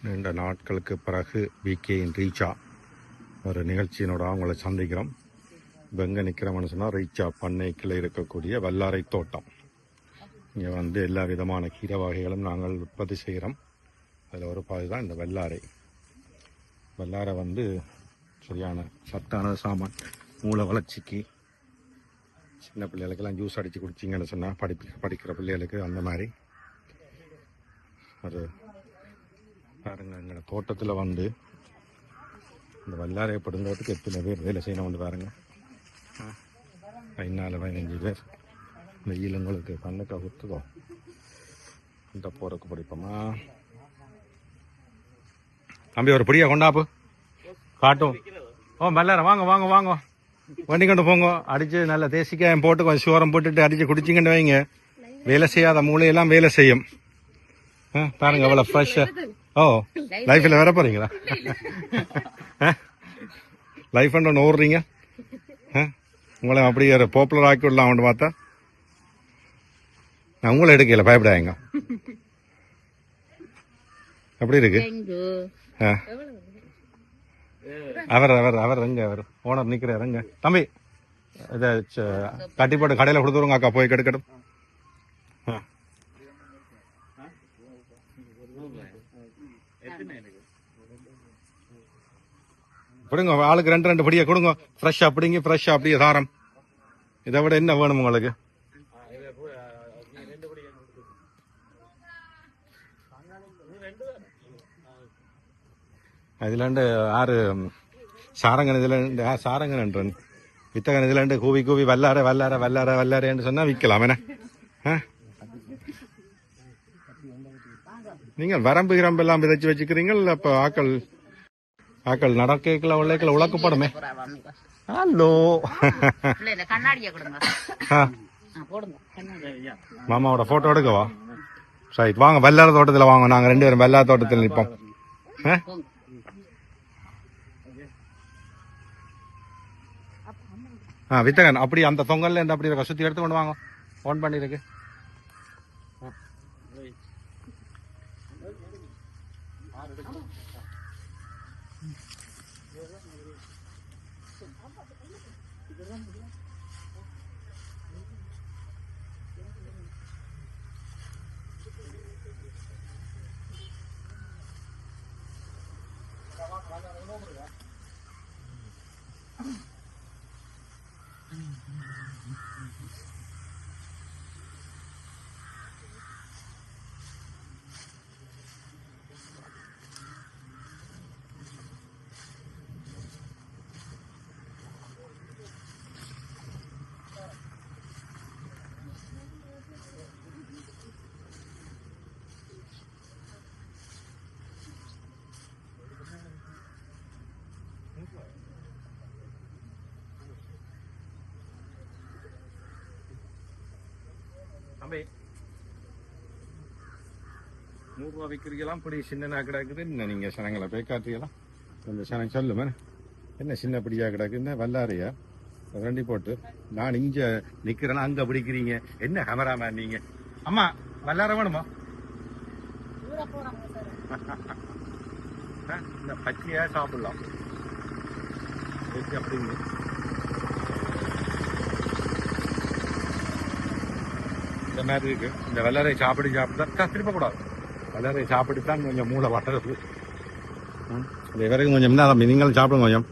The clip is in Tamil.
நீண்ட நாட்களுக்கு பிறகு விகேயின் ரீச்சா ஒரு நிகழ்ச்சியினோட அவங்கள சந்திக்கிறோம். இப்போ எங்கே நிற்கிறோம்னு சொன்னால் ரீச்சா பண்ணைக்கில் இருக்கக்கூடிய வல்லாரை தோட்டம். இங்கே வந்து எல்லா விதமான கீரை வகைகளும் நாங்கள் உற்பத்தி செய்கிறோம். அதில் ஒரு பாதி தான் இந்த வெள்ளாரை. வெள்ளாரை வந்து சரியான சத்தான சாமான், மூளை வளர்ச்சிக்கு, சின்ன பிள்ளைகளுக்கெல்லாம் ஜூஸ் அடித்து குடிச்சிங்கன்னு சொன்னால் படிக்கிற பிள்ளைகளுக்கு அந்த மாதிரி அது பாருங்க. எங்களோட தோட்டத்தில் வந்து இந்த வல்லாரையை பிடுங்கிறதுக்கு எத்தனை பேர் வேலை செய்யணும் வந்து பாருங்க. 14-15 பேர். இந்த ஈழங்களுக்கு கண்ணுக்கா குத்துதோ இந்த போறக்கு பிடிப்போமா தம்பி? ஒரு பிடியா கொண்டாப்பு காட்டும். ஓ வல்லாரை வாங்க வாங்க வாங்க, வண்டி கொண்டு போங்க. அடிச்சு நல்ல தேசிக்காயம் போட்டு கொஞ்சம் சோரம் போட்டுட்டு அடிச்சு குடிச்சிங்கன்னு வைங்க, வேலை செய்யாத மூளையெல்லாம் வேலை செய்யும். பாருங்க அவ்வளோ ஃப்ரெஷ்ஷா. ஓ லைஃப்ல வர போறீங்களா? லைஃப் ஒன்று ஓடுறீங்க. உங்களை அப்படியே பாப்புலர் ஆக்கி விடலாம் அவன் பார்த்தா. நான் உங்களை எடுக்கல, பயப்படாங்க. எப்படி இருக்கு? அவர் அவர் அவர் எங்க அவர் ஓனர் நிக்கிறார் எங்க? தம்பி இதை கட்டி போட்டு கடையில் கொடுத்துருங்க அக்கா, போய் கெடுக்கட்டும். பிடுங்க, ஆளுக்கு 2 படியா கொடுங்க. ஃப்ரெஷ்ஷா பிடிங்க, ஃப்ரெஷ்ஷா அப்படியே தாரம். இதை விட என்ன வேணும் உங்களுக்கு? இதுல 6 சாரங்கன், இதுல சாரங்கன் வித்தகன், இதுல கூவி கூவி வல்லார வல்லார வல்லார வல்லாரன்னு சொன்னா விற்கலாம். என்ன நீங்க வரம்பு கிரம்பு எல்லாம் விதைச்சு வச்சுக்கிறீங்க. அப்ப ஆக்கள் நடக்கல உழைக்கல உழக்கப்படுமே. ஹலோ மாமாவோட போட்டோ எடுக்கவா? ரைட், வாங்க வல்லார தோட்டத்துல வாங்க. நாங்க 2 பேரும் வல்லார தோட்டத்தில் நிற்போம். வித்தகன் அப்படி அந்த தொங்கல்ல இருந்து அப்படி சுத்தி எடுத்து கொண்டு வாங்க. ஓன் பண்ணிருக்கு. தம்பி 100 ரூபா விற்கிறீங்களாம். இப்படி சின்ன கிடக்குது. என்ன நீங்க சனங்களை போய் காட்டுறீங்களா? கொஞ்சம் சனம் சொல்லுமே, என்ன சின்ன பிடியா கிடக்குன்னு. வல்லாரையா ரெண்டி போட்டு நான் இங்க நிக்கிறேன்னா அங்க பிடிக்கிறீங்க. என்ன கேமராமேன் நீங்க? அம்மா வல்லார வேணுமா? இந்த பச்சையா சாப்பிடலாம் அப்படிங்க. இந்த மாதிரி இருக்கு. இந்த வல்லாரை சாப்பிட்டு திருப்ப கூடாது. வல்லாரை சாப்பிட்டு தான் கொஞ்சம் மூளை வட்டது. இது வரைக்கும் கொஞ்சம் நீங்களும் சாப்பிடுங்க கொஞ்சம்.